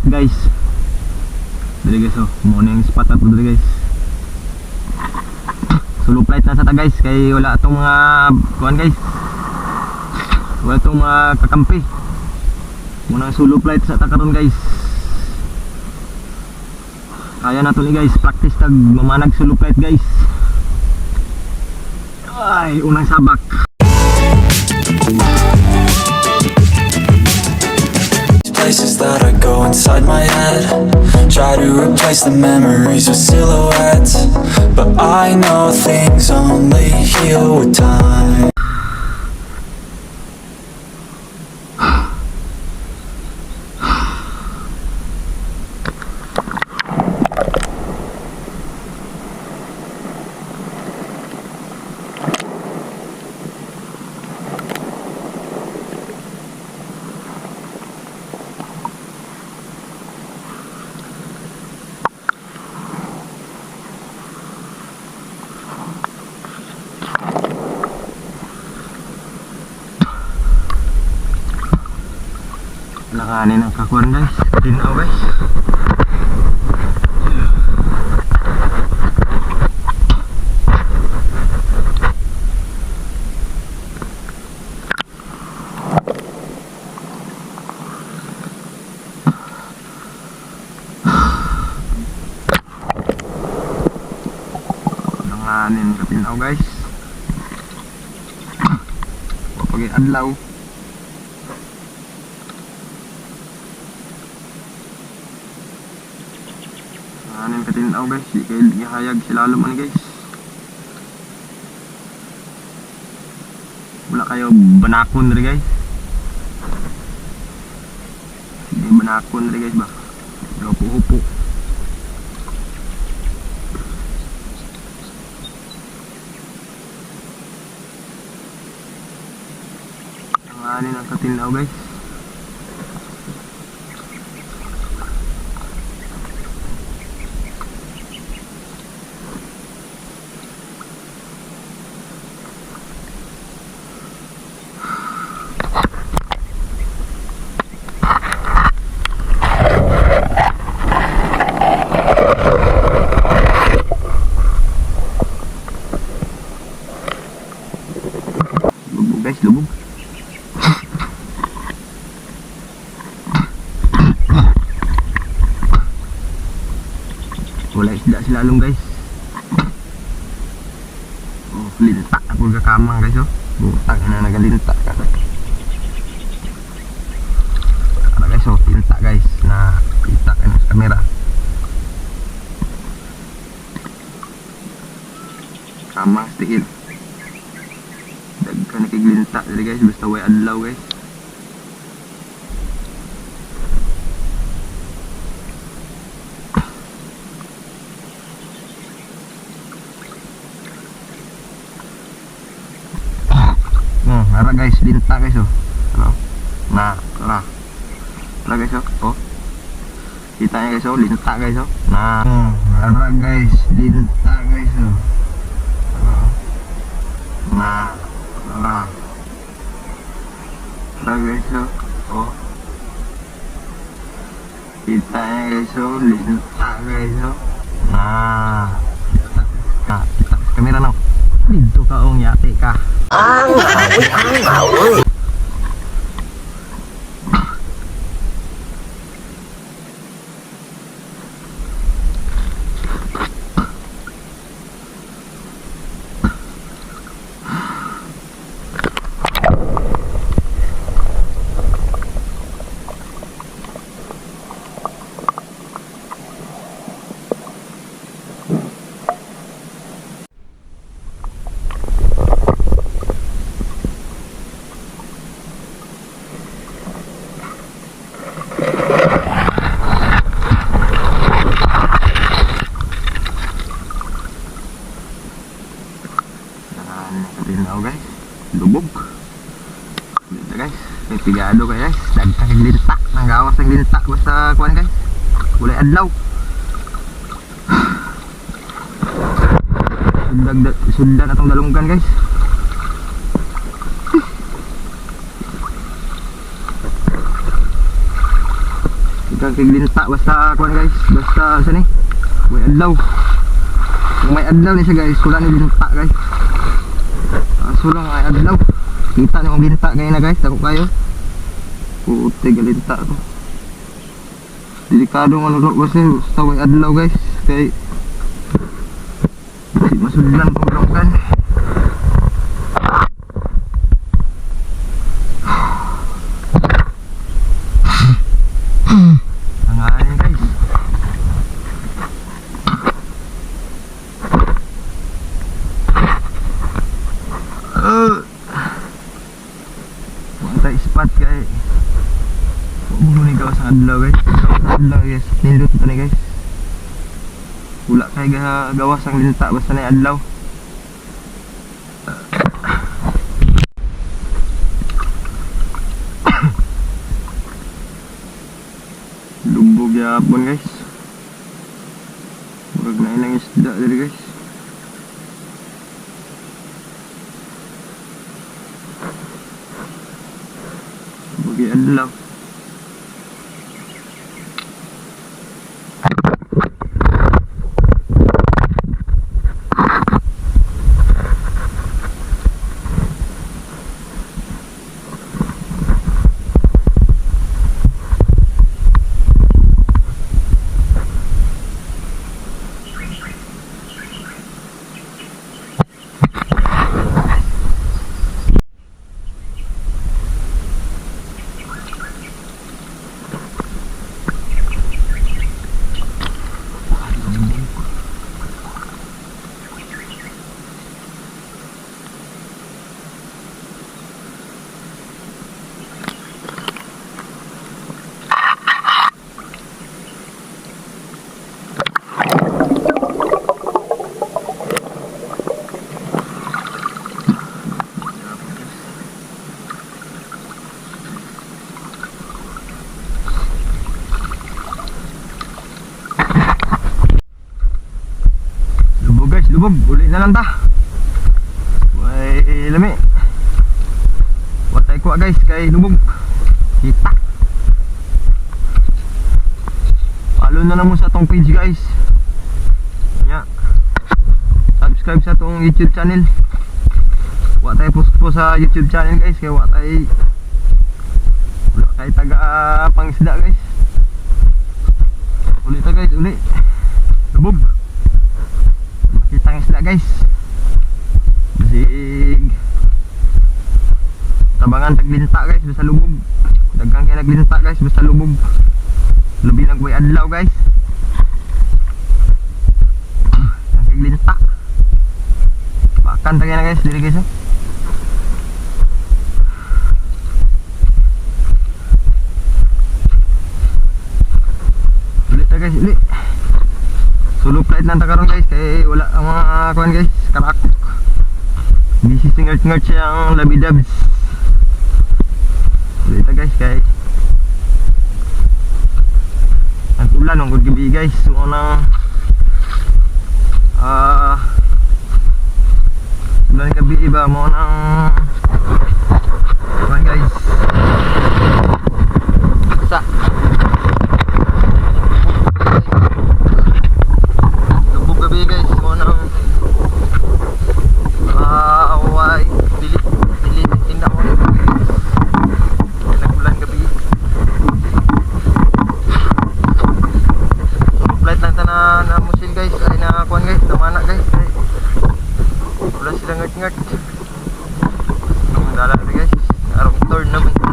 guys. Dali guys oh, morning spot na po dali guys. Solo flight na sa ta guys, kay wala itong mga kuhan guys. Wala itong mga kakampi. Munang solo flight sa ta karon guys. Kaya na to ni guys, practice tag mamanag solo flight guys. Ay, unang sabak. Places that I go inside my head, try to replace the memories with silhouettes, but I know things only heal with time. Nakanin ang kakuan guys, tinaw guys. Nakanin ang tinaw guys. Pagi adlaw. Ano yung katinaw guys, di kayo ihayag sila man guys. Wala kayo banakon rin guys. Hindi banakon rin guys ba. Hupo-hupo. Ano yung katinaw guys. Guys, lubog. Wala isda sila along guys. Oh, linta ako kakamang guys oh. Butang na nagalinta ka. Ano guys oh, linta guys na kita ka sa kamera. Kamang stiil. Dagka nakiglinta dali guys, basta way adlaw guys. Ara guys, linta guys oh. Ano? Ara guys oh. Oh. Kita niya guys oh, linta guys oh. Ara guys, linta guys oh. Ara guys oh. Oh. Kita niya guys oh, linta guys oh. Kita kamera no. Dito ka ong yate ka. Ang hawi. Tinaw guys, lubog. Dito guys, may pigado guys. Dagtang yung linta, nanggawas ng linta basta kuhan guys. Kulay adlaw. Sundan atong dalunggan guys. Ikaw kiglinta basta kuan guys, basta sa ni. May adlaw. Kung may adlaw ni siya guys, wala ni linta guys. Sulang ay adlaw. Kita ni kung linta ngayon na guys, ako kayo. Puti galinta to. Delikado nga nulok kasi basta may adlaw guys. Kaya si masudlan kong longkan. Tanganin guys. Mantay spot kay bumuni ka sa adlaw guys. Adlaw guys, nindot pa ni guys. Wala kay gawas ang linta basta na adlaw. Lumbog yapon guys. Murag na ilang isda diri guys. Bagi adlaw. Lubog, uli na lang ta. May lami. Watay kuha guys kay lubog. Kita. Follow na lang mo sa tong page guys. Nya. Subscribe sa tong YouTube channel. Watay post po sa YouTube channel guys kay watay wala kay taga pangisda guys. Uli ta guys, uli. Lubog. Kita ng isla guys. Basig tabangan taglinta guys basta lubog. Dagang kaya naglinta guys basta lubog. Labi lang way adlaw guys. Ang taglinta. Pakan tagay na guys diri guys. Ulit na guys, ulit. Solo flight lang ta karon guys kay wala ang mga kuan guys, karakok. Busy singert-ngert siyang labidabs. Dito guys kay ang ulan ng gabi guys, unang ulan gabi iba mo nang kuan guys. Sa gabi guys mo nang away dilit tindak mo nagbulan gabi so flight lang tanan na musil guys ay na kuan guys namana guys ay wala sila ngat-ngat ang dala guys arong turn naman